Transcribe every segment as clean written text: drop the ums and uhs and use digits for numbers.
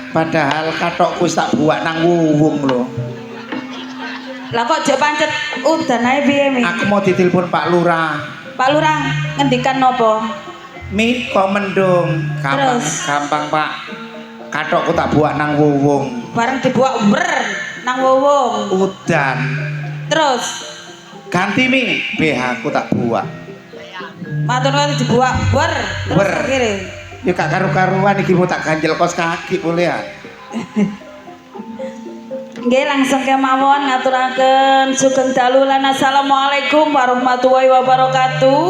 padahal katokku wis tak buak nang wuwung lho. Lah kok jek pancet udan ae piye Mi? Aku mau ditelepon Pak Lurah. Pak Lurah ngendikan nopo? Mi kok mendung. Gampang, Terus? gampang Pak. Katokku tak buak nang wuwung. Bareng dibuak ber nang wowong. Udan. Terus Ganti Mi, BH aku tak buak. matur nuwun dibuak ber terus Ber. akhire. Ya gak karu-karuan iki mau tak ganjel kos kaki boleh ya. Nggih langsung kemawon ngaturaken sugeng dalu lan assalamualaikum warahmatullahi wabarakatuh.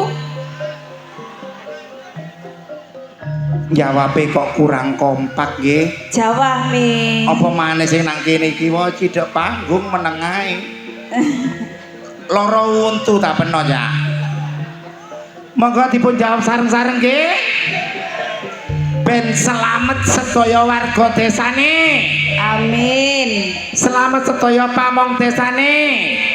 Jawabe kok kurang kompak nggih. Jawa Mi. Apa maneh sing nang kene iki wae cidhek panggung menengae. Loro untu tak peno ya. Monggo dipun jawab sareng-sareng nggih. Ben selamat sedaya warga desane. Amin. Selamat sedaya pamong desane.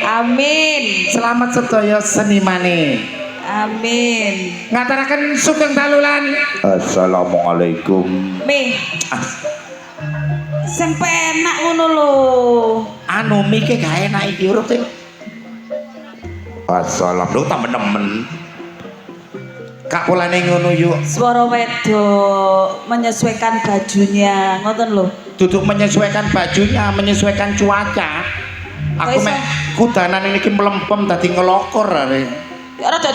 Amin. Selamat sedaya senimane. Amin. Ngaturaken sugeng dalulan. Assalamualaikum. Mi. Sing penak ngono lho. Anu mike gak enak iki urip. Assalamualaikum temen-temen. Kak polane ngono yuk. Swara wedok menyesuaikan bajunya, ngoten lho. Duduk menyesuaikan bajunya, menyesuaikan cuaca. Aku Kok mek iso? kudanan ini ki melempem dadi ngelokor are. Rada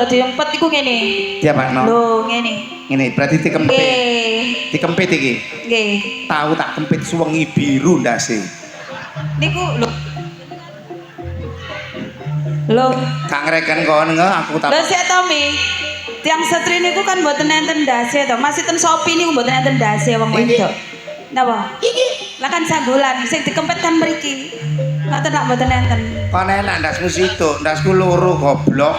diempet iku ngene. Dia Pak No. Lho, ngene. Ngene berarti dikempit. Nggih. Dikempit iki. Nggih. Tahu tak kempit suwengi biru ndase. Niku lho. Lho, Gak ngreken kon aku tak. lho sik to Mi. Tiang setri niku kan mboten enten ndase to. Masih ten Shopee niku mboten enten ndase wong Iki. wedok. Napa? Iki. Lah kan sagulan sing dikempet kan mriki. Ngoten tak mboten enten. Kon enak ndasmu situ, ndasku loro goblok.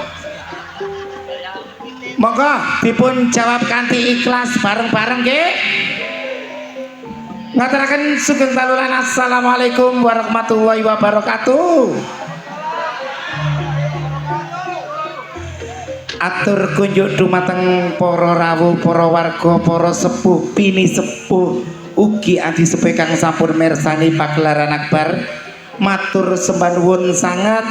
Monggo dipun jawab kanthi ikhlas bareng-bareng nggih. Ngaturaken sugeng dalulan assalamualaikum warahmatullahi wabarakatuh. Atur kunjuk dumateng para rawuh, para warga, para sepuh, pini sepuh, ugi adi sepuh kang sampun mirsani pagelaran akbar. Matur sembah nuwun sanget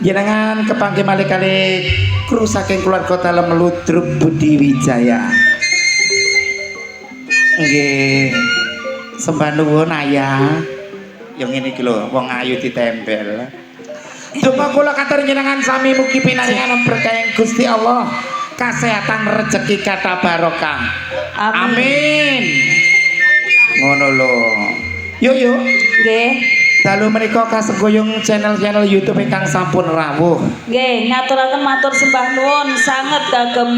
jenengan kepanggih malih kalih kru saking keluarga dalem Ludruk Budi Wijaya. Nggih. Sembah nuwun ayah. Yang ngene iki lho, wong ayu ditempel. Donga kula katur jenengan sami mugi pinaringan berkah Gusti Allah, kesehatan rezeki kata barokah. Amin. Ngono lho. Yuk yuk. Nggih. Dalu menika kasenggoyong channel-channel YouTube ingkang sampun rawuh. Nggih, ngaturaken matur sembah nuwun sanget kagem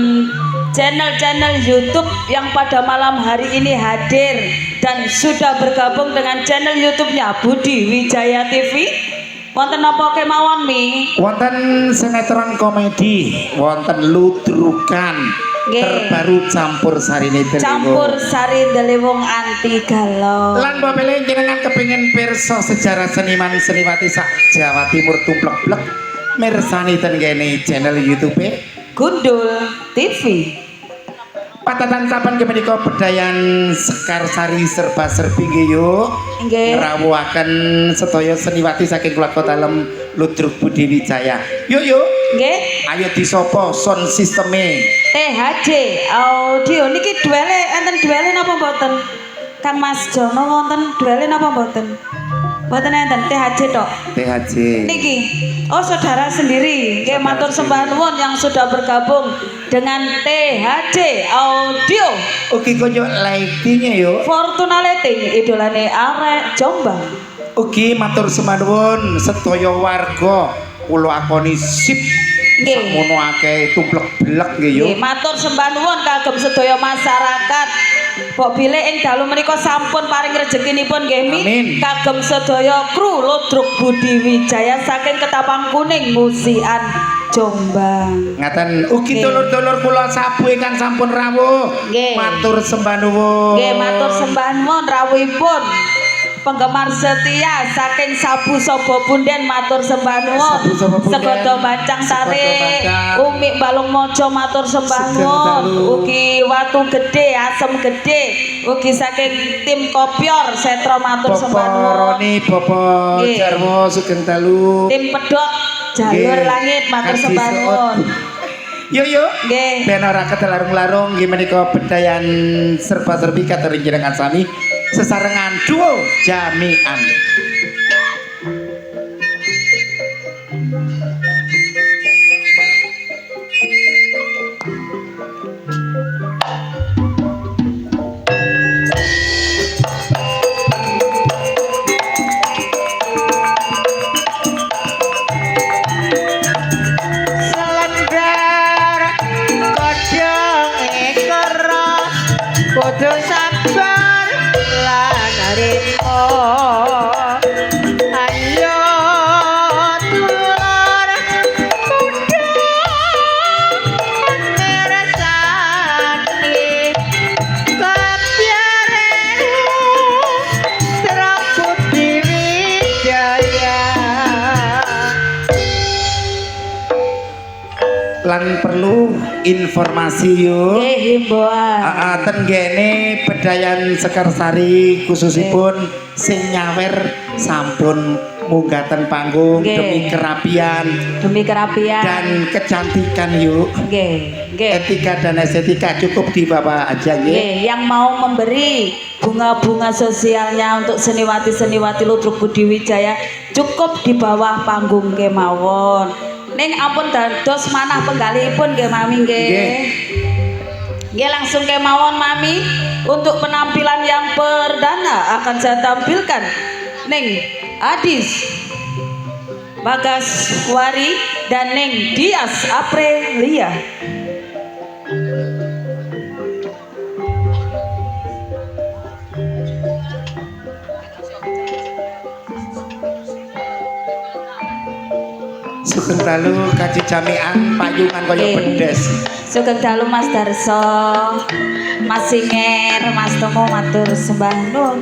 channel-channel YouTube yang pada malam hari ini hadir dan sudah bergabung dengan channel YouTube-nya Budi Wijaya TV. Wonten apa kemawon Mi? Wonten sinetron komedi, wonten ludrukan. Nggih. Terbaru campur sarine Campur sari delewong anti galau. Lan bapele jenengan kepengin pirsa sejarah seniman seniwati sak Jawa Timur tumplek-plek mirsani ten kene channel YouTube Gundul TV. Patatan saben kemenika bedayan Sekar Sari serba serbi nggih yuk. Nggih. Ngrawuhaken sedaya seniwati saking keluarga dalem Ludruk Budi Wijaya. Yuk yuk. Nggih. Ayo disopo sound sisteme. THJ audio niki duele enten duele napa mboten? Kang Mas Jono wonten duele napa mboten? Mboten enten THJ tok. THJ. Niki, oh saudara sendiri, nggih matur sembah nuwun yang sudah bergabung dengan THJ Audio. Ugi konyo lighting yuk. Fortuna Lighting idolane arek Jombang. Ugi matur sembah nuwun sedaya warga kula akoni sip. Nggih. Sakmono akeh tumplek-blek nggih yuk. Nggih, matur sembah nuwun kagem sedaya masyarakat. Pok bilih ing dalu menika sampun paring rezekinipun nggih Mi Amin. kagem sedaya kru Ludruk Budi Wijaya saking Ketapang Kuning Musian Jombang. Ngaten ugi Nggih. dulur-dulur kula sabu ingkang sampun rawuh. Nggih. Matur sembah nuwun. Nggih, matur sembah nuwun rawuhipun. penggemar setia saking Sabu Sobo Punden matur sembah nuwun. Sabu Sobo Punden, Segodo Bancang Segodo Sari, Bancang, Umi Balung Mojo matur sembah Sugeng nuwun. dalu. Ugi Watu Gede, Asem Gede, ugi saking tim Kopior Setro matur Bapak sembah nuwun. Roni, Bapak Nggih. Jarwo, Sugeng dalu. Tim Pedot Jalur Nggih. Langit matur Kadi sembah Seut. nuwun. Yuk. Nggih. Ben ora ketelarung-larung nggih menika bedayan serba-serbi katering jenengan sami sesarengan duo jamian. Selendar kodhong ekara kudu sabar lan rimo ayo tulur kudu ngersani kepiaremu seraput diwijaya. Lan perlu informasi yuk. Nggih himbauan. Tenggene Bedayan Sekarsari khususipun sing nyawer sampun munggaten panggung Nggih. demi kerapian Demi kerapian. dan kecantikan yuk. Nggih, nggih. Etika dan estetika cukup dibawa aja nggih. Nggih, yang mau memberi bunga-bunga sosialnya untuk seniwati-seniwati Ludruk Budi Wijaya cukup di bawah panggung kemawon. Ning ampun dados manah penggalihipun nggih Mami nggih. Nggih. Nggih langsung kemawon Mami untuk penampilan yang perdana akan saya tampilkan Ning Adis Bagas Wari dan Ning Dias Aprilia. Sugeng dalu kaji jamian payungan kaya Nggih. bedes. Sugeng dalu Mas Darso, Mas Singer, Mas Temu matur sembah nuwun.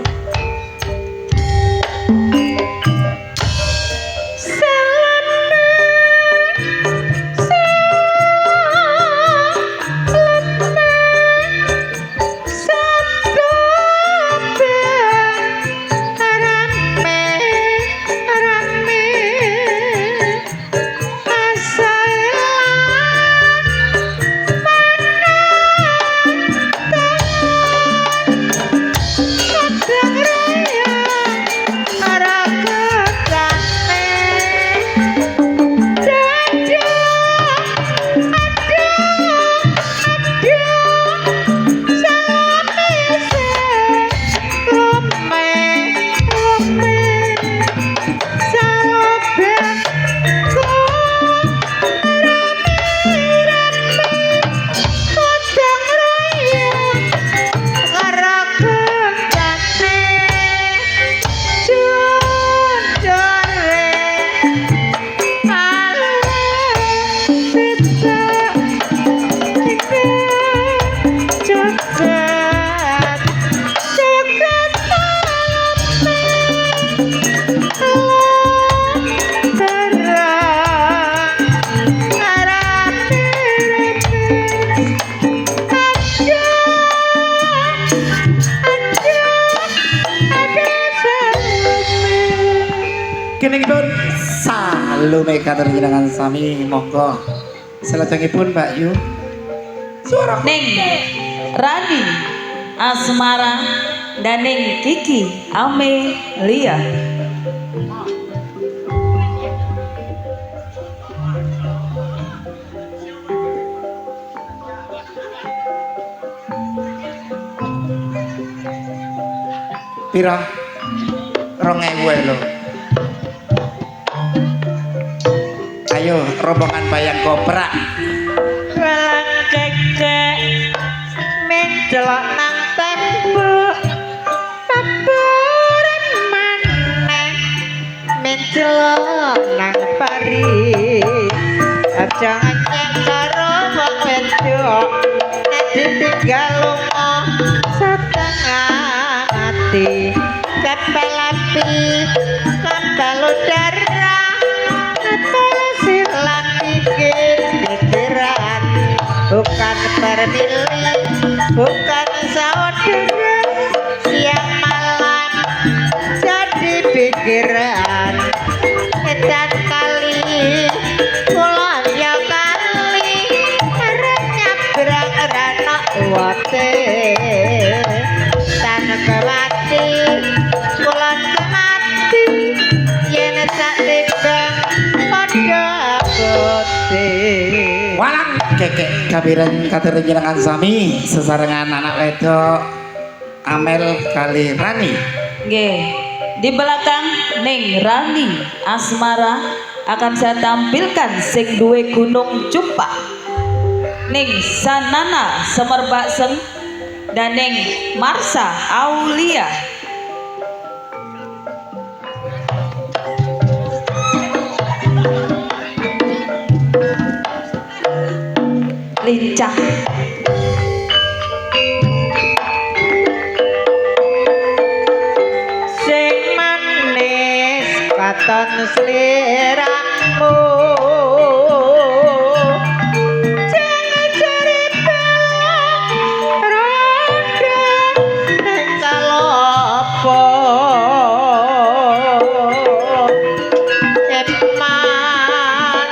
Keningipun salume katur jenengan sami monggo. Selajengipun Mbak Yu. Suara Ning Rani Asmara dan Ning Kiki Amelia. pira 2000 lho. Ayo rombongan bayang koprak. Welang cek-cek mencelok nang tembok taburan maneh mencelok nang pari aja ngecek karo wong wedok nek ditinggal lunga setengah ati kepelan api kan dalu darah silang bikin pikiran bukan bermilih bukan saudara siang malam jadi pikiran edan kali pulau ya kali arahnya berang rana wate tanah kemati pulau kemati yen tak tibang pada putih Walang kekek kabiran katur jenengan sami sesarengan anak wedok Amel kali Rani. Nggih. Di belakang Neng Rani Asmara akan saya tampilkan sing duwe gunung Cumpa. Neng Sanana Semerbak Seng dan Neng Marsa Aulia. Lincah. sing manis katon sliramu jangan cerita roda ning kalopo eman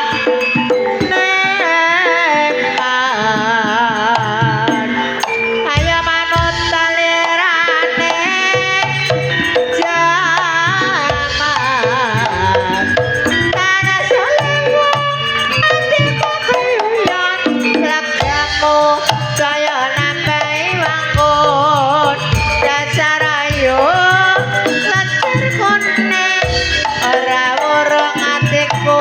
neman ayo manut talirane zaman tanah salewo atiku kuyuyan lagamu kaya nambahi wangun dasar ayo lancar kuning ora urung atiku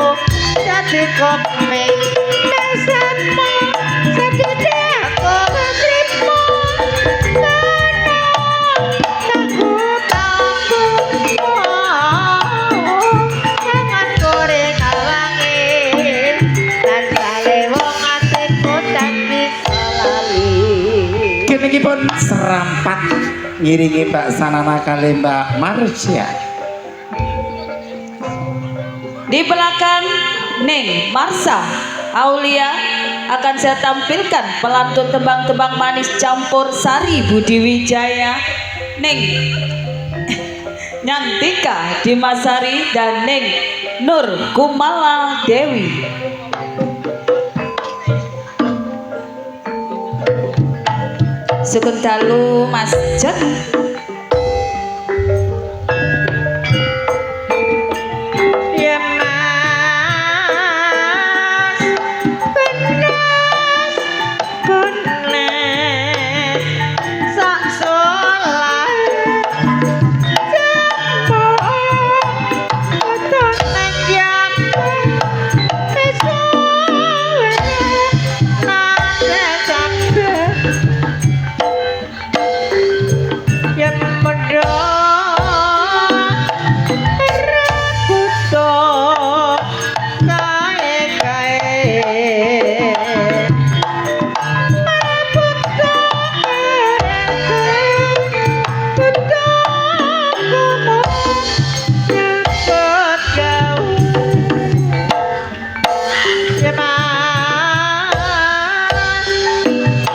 dadi komeng dasarmu sedih aku ngetripmu jangan goreng awangin dan sale wong atiku tak bisa lali Kini iki pun serampat ngiringi Mbak Sanana kali Mbak Marsha. Di belakang Neng Marsa Aulia akan saya tampilkan pelantun tembang-tembang manis campur sari Budi Wijaya, Neng Nyantika Dimasari dan Neng Nur Kumala Dewi. Sugeng dalu Mas Jet. ya mas benas benas sak soleh jambu otot nang jambu esuwe nase sampe yang medok rabuto kae-kae rabuto buto kumu nyebut jauh ya mas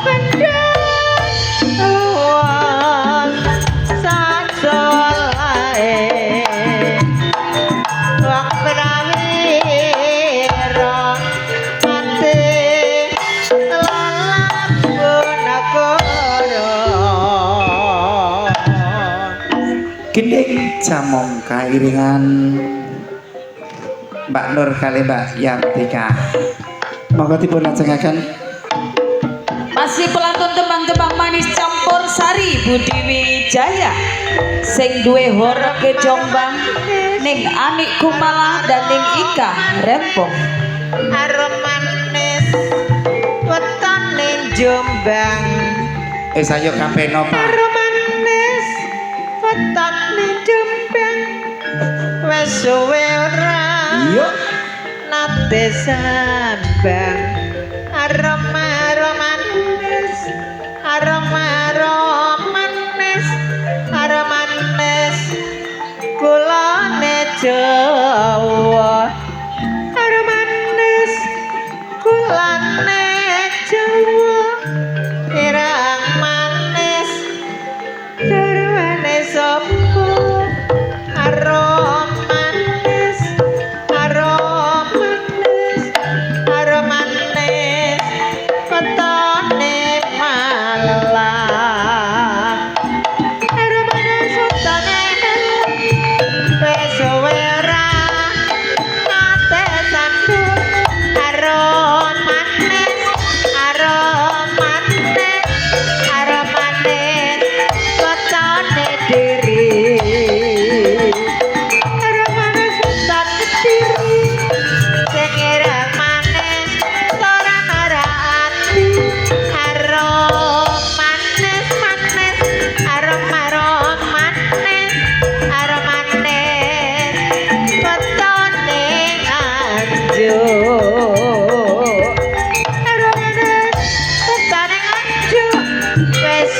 bener luas sak solae wong prawira mati lalapun negara Gending jamong kairingan Mbak Nur kali Mbak Yantika. Monggo dipun lajengaken. Masih pelantun tembang-tembang manis campur sari Budi Wijaya, sing duwe horeg ke Jombang, Ning Anik Kumala dan Ning Ika Rempong. arep manis wetone Jombang Sayo kabeh napa? arep manis wetone Jombang wis suwe ora Iya. nate sambang aroma manis aroma manis aroma manis kula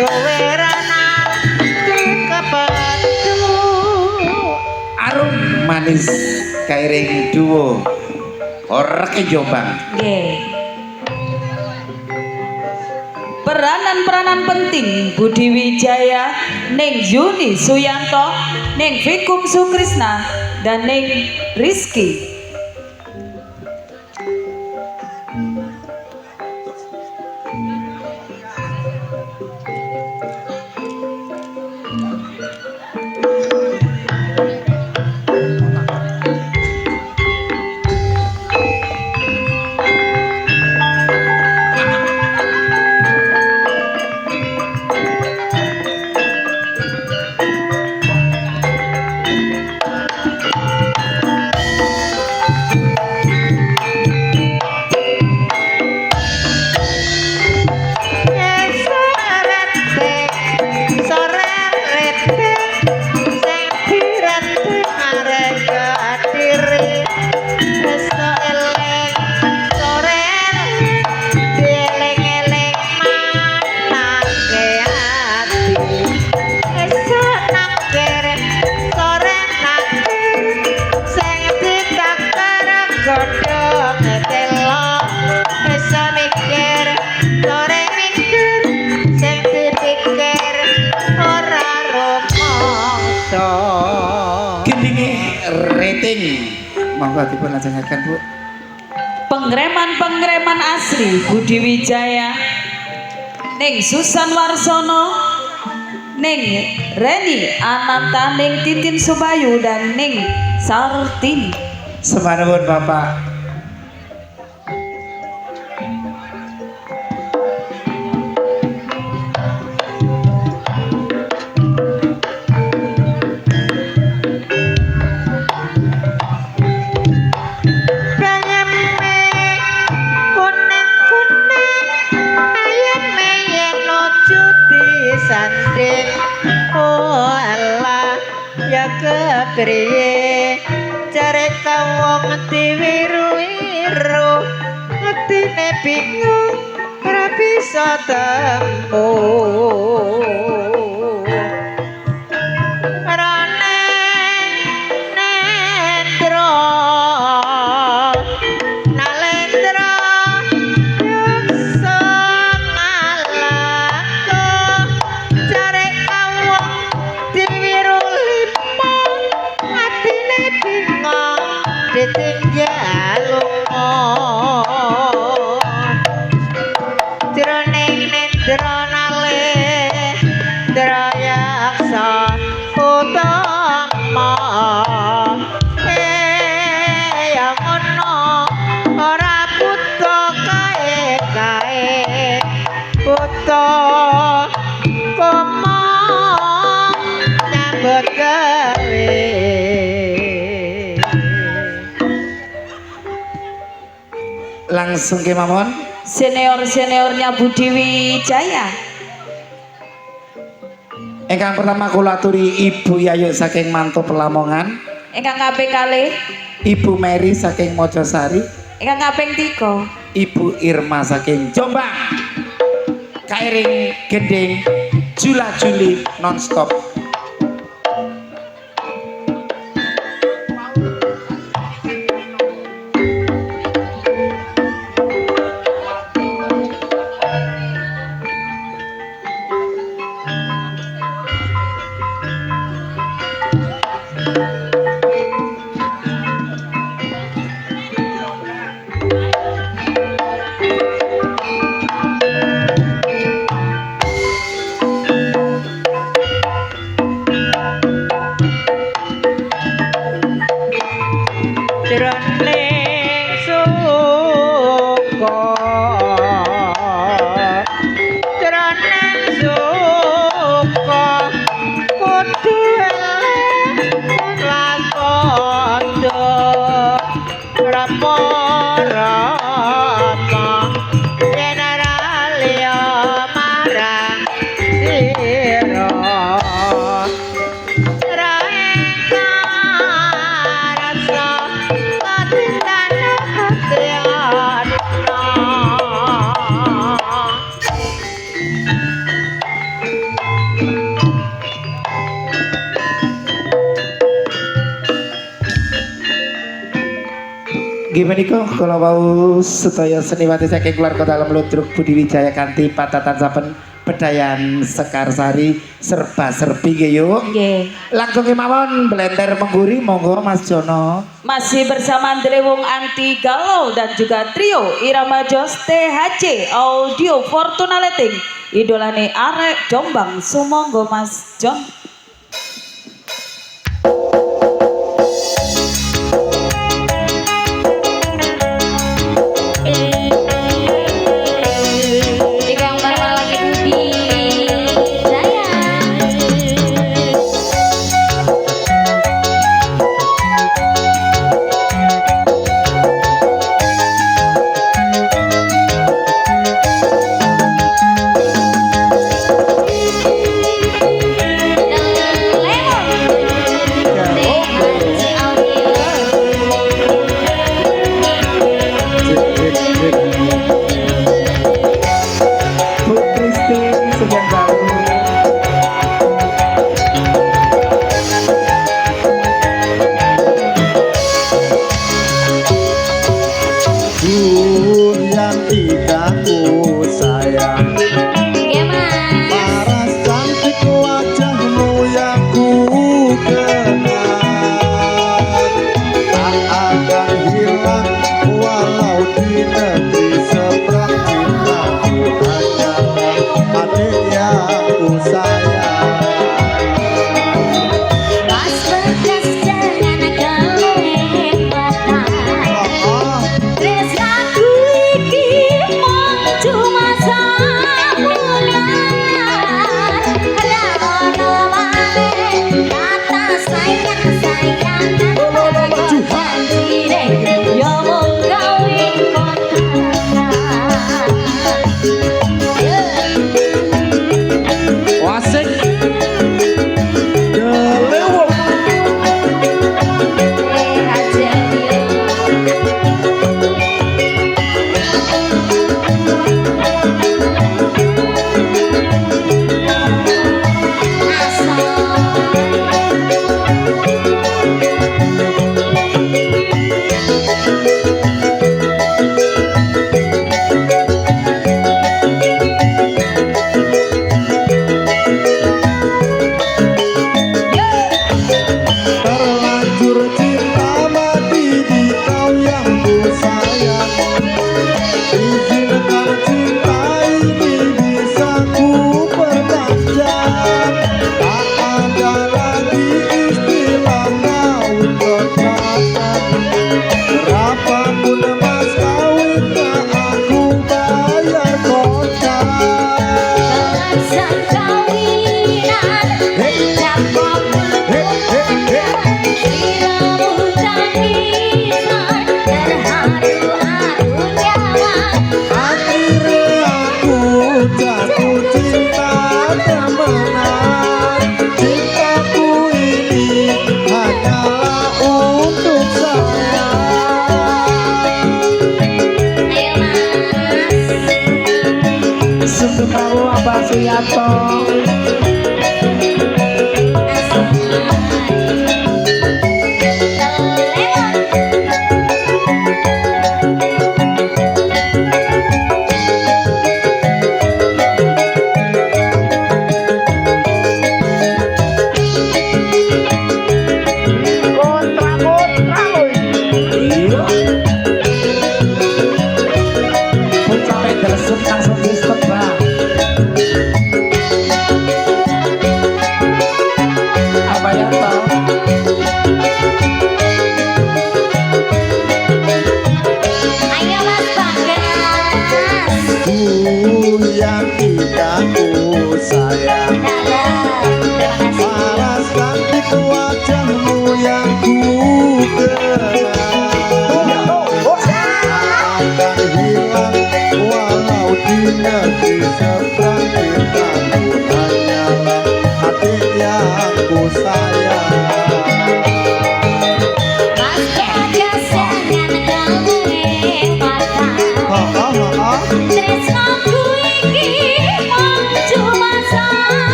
suweranan dikepetu Arum manis kairing duo Orek Jombang. Nggih. Peranan-peranan penting Budi Wijaya, Ning Yuni Suyanto, Ning Vikum Sukrisna, dan Ning Rizky. Monggo dipun lajengaken Bu. Pengreman-pengreman asli Budi Wijaya, Ning Susan Warsono, Ning Reni Ananta, Ning Titin Subayu, dan Ning Sartini. Sembah nuwun Bapak. Sanding oh Allah ya kepriye cari wong diwiru-wiru ngetine bingung ora bisa tembung rane nendro nalendro ditinggal jroning nendra nale drayaksa utama ya ngono ora buta kae buta pomong nyambut gawe langsung ke Mamon. Senior-seniornya Budi Wijaya. Ingkang pertama kula aturi Ibu Yayu saking Manto Pelamongan, Ingkang kaping kalih, Ibu Mary saking Mojosari, ingkang kaping 3, Ibu Irma saking Jombang. Kairing gending Jula Juli nonstop. Inggih menika kula wau sedaya seniwati saking keluar kota dalam Ludruk Budi Wijaya kanthi patatan saben Bedayan Sekarsari serba serbi nggih yuk. Nggih. Langsung kemawon blender mengguri monggo Mas Jono. Masih bersama Drewung Anti Galau dan juga trio Irama Jos THC Audio Fortuna Leting. Idolane arek Jombang sumangga Mas Jon.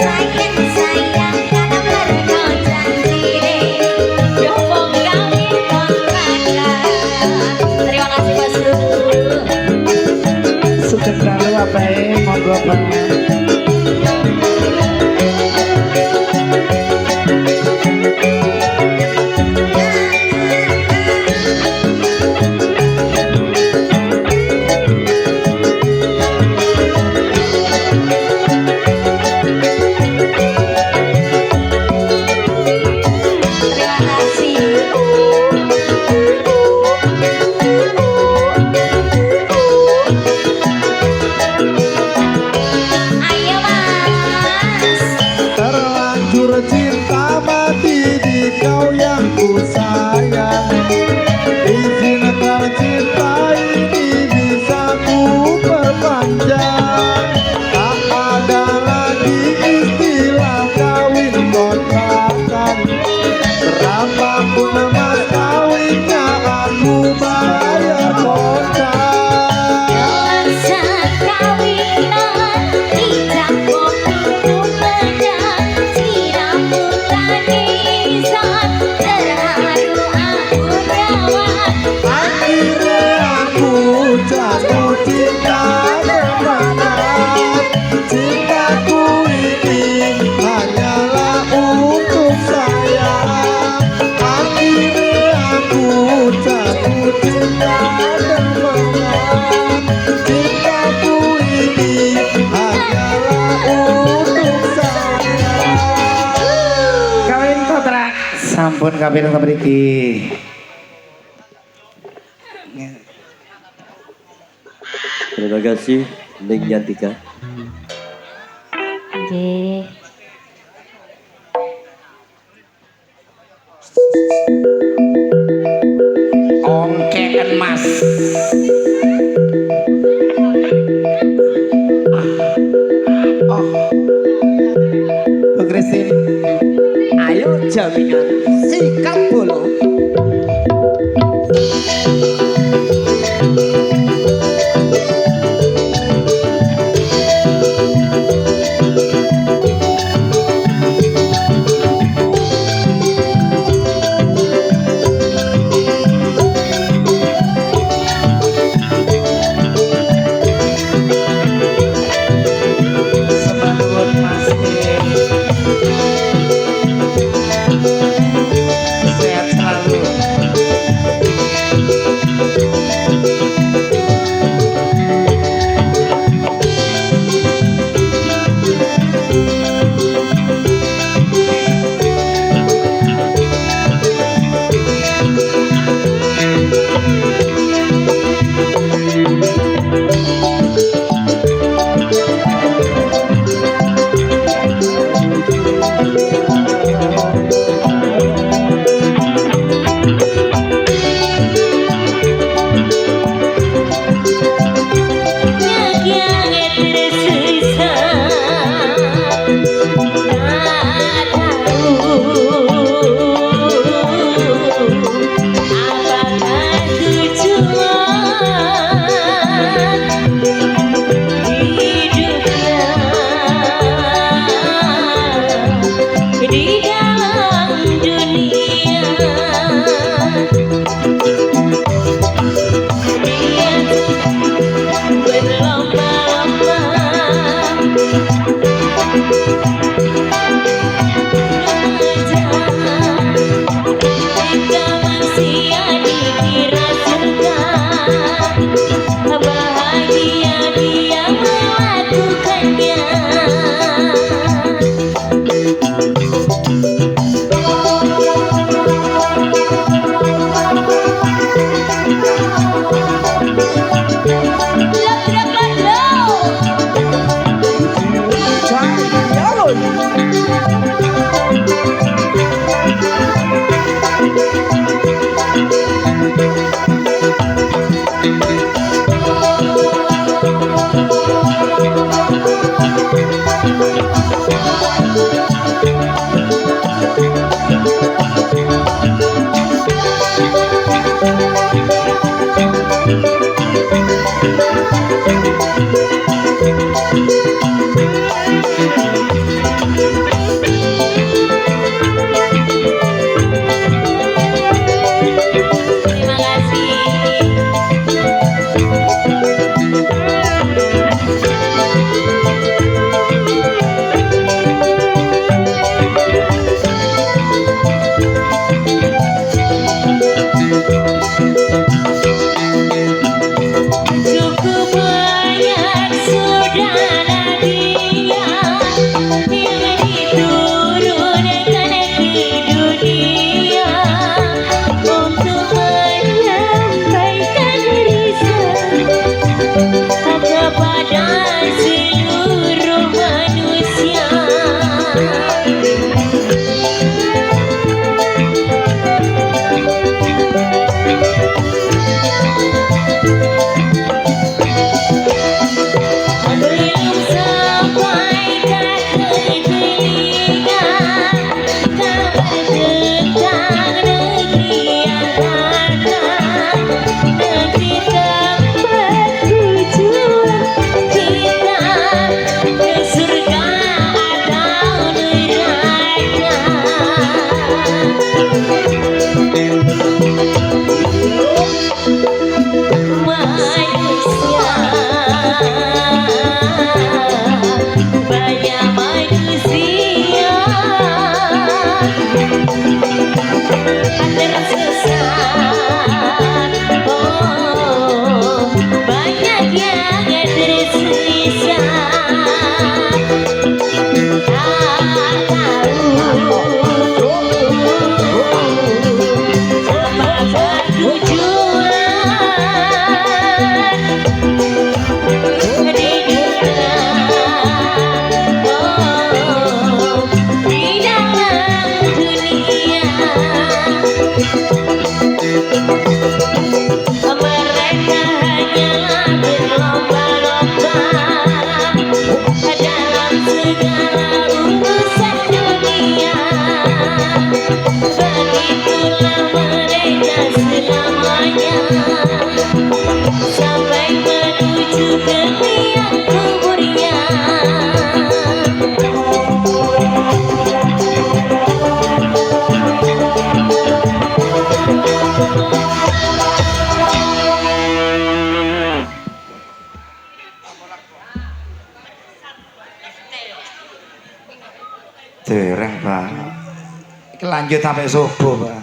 Sayang, sayang, karena sampun kaping mriki. Terima kasih Ning Yantika. Nggih. Ongkeen Mas. Oh. Bu Kristin. Ayo jaminan sikat bolo. Sembah nuwun Mas. Sehat selamanya sampai menuju ke liang kuburnya. Dereng, Pak. Iki lanjut sampai subuh, Pak.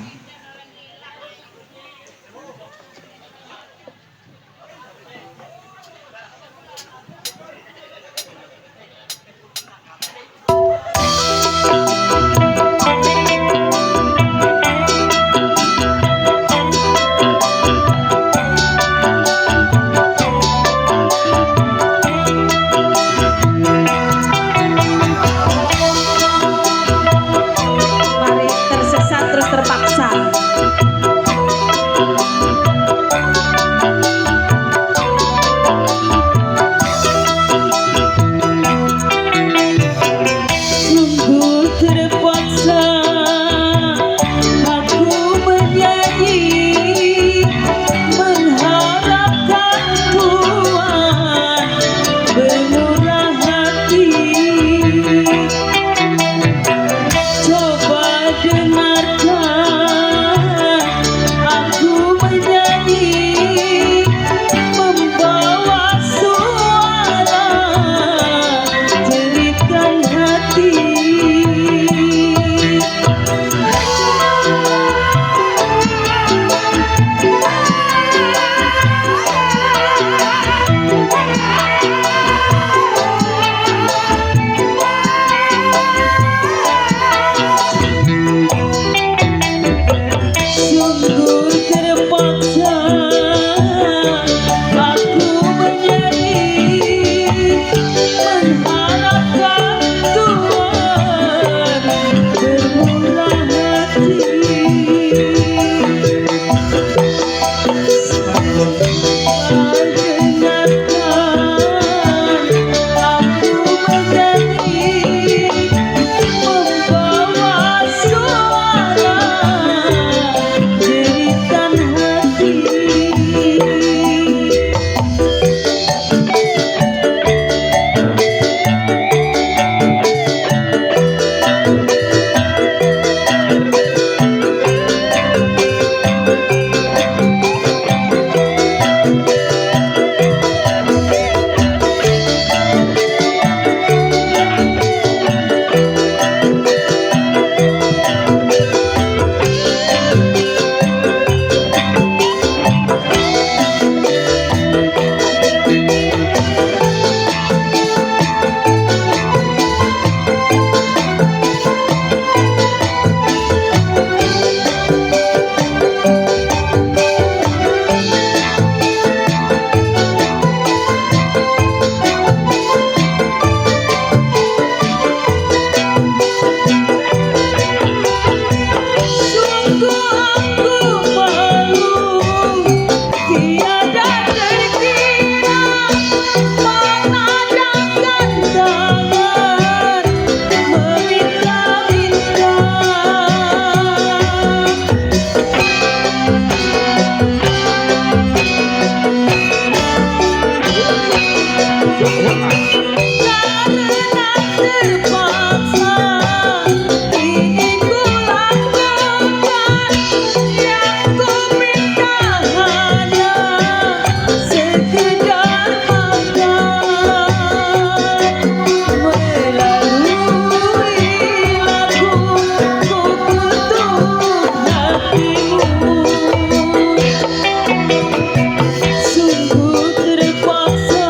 Mari tersesat terus terpaksa. Sungguh terpaksa aku menyanyi mengharapkan Tuhan bermurah hati. Coba dengarkan aku menyanyi membawa suara jeritan hati. Sungguh terpaksa aku menyanyi mengharapkan Tuhan bermurah hati. Dengarkan aku menyanyi membawa suara jeritan hati. Sungguh aku malu tiada terkira mengadakan tangan meminta-minta. Karena terpaksa ingin ku lakukan yang ku minta hanya sekedar makan melalui lagu ku kutuk hatimu. Sungguh terpaksa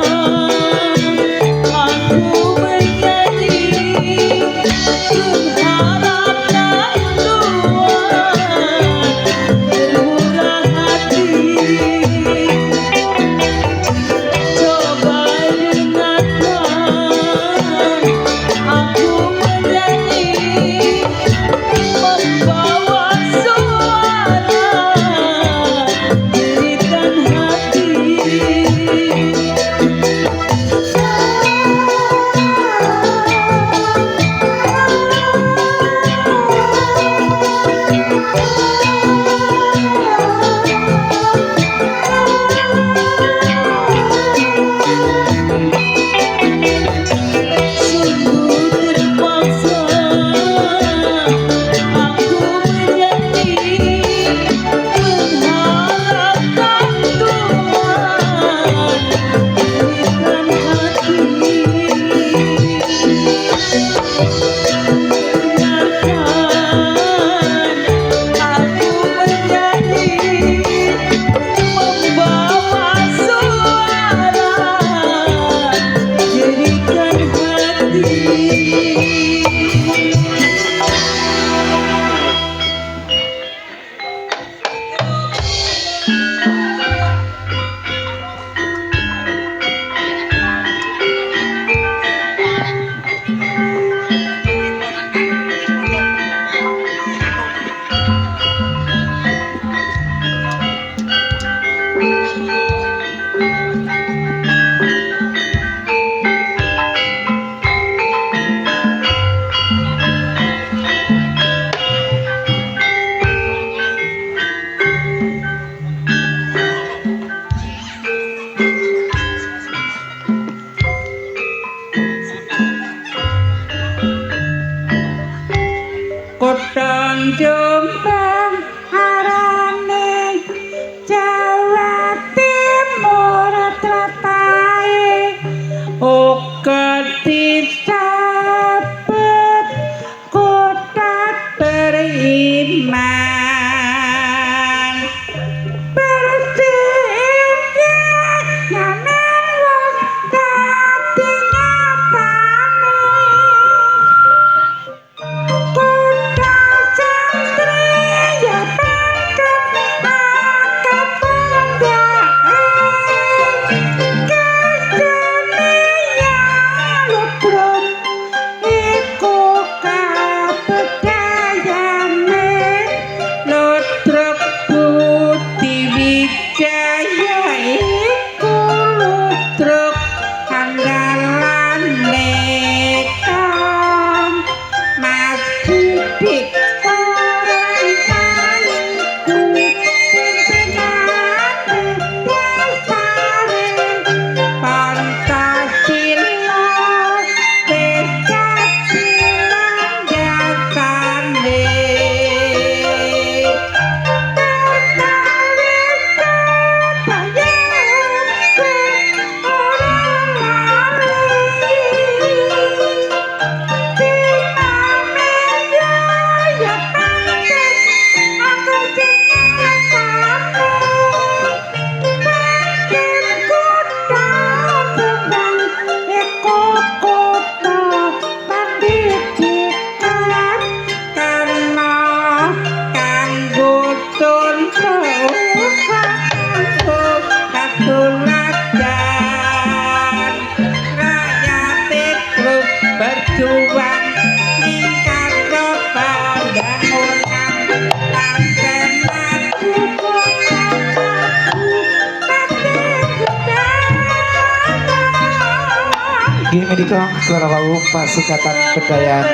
Inggih menika keluarga pasukatan pedayaan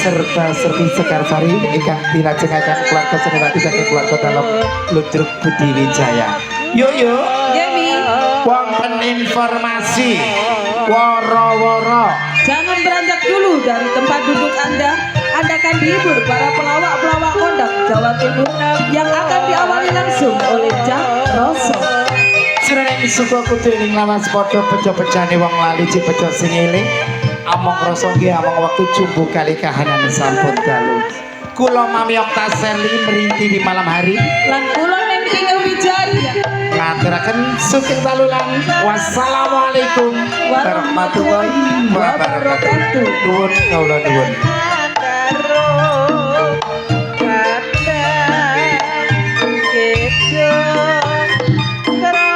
serta serti Sekarsari ingkang dilajengaken keluarga Senewati saking keluarga dalam Ludruk Budi Wijaya. Yuk Yemi, wonten informasi woro-woro jangan beranjak dulu dari tempat duduk Anda. Anda akan dihibur para pelawak-pelawak kondang Jawa Timur yang akan diawali langsung oleh Cak Roso. Sreng suka kudu ning lawas padha pejo-pejane wong lali cipejo sing eling. Among rasa nggih among wektu jumbo kali kahanan sampun dalu. Kula mamiyok taseli merinti di malam hari. Lan kula ning Tinggal Wijaya. Ngaturaken sugeng talulan. Wassalamualaikum warahmatullahi wabarakatuh. Nuwun kawula nuwun.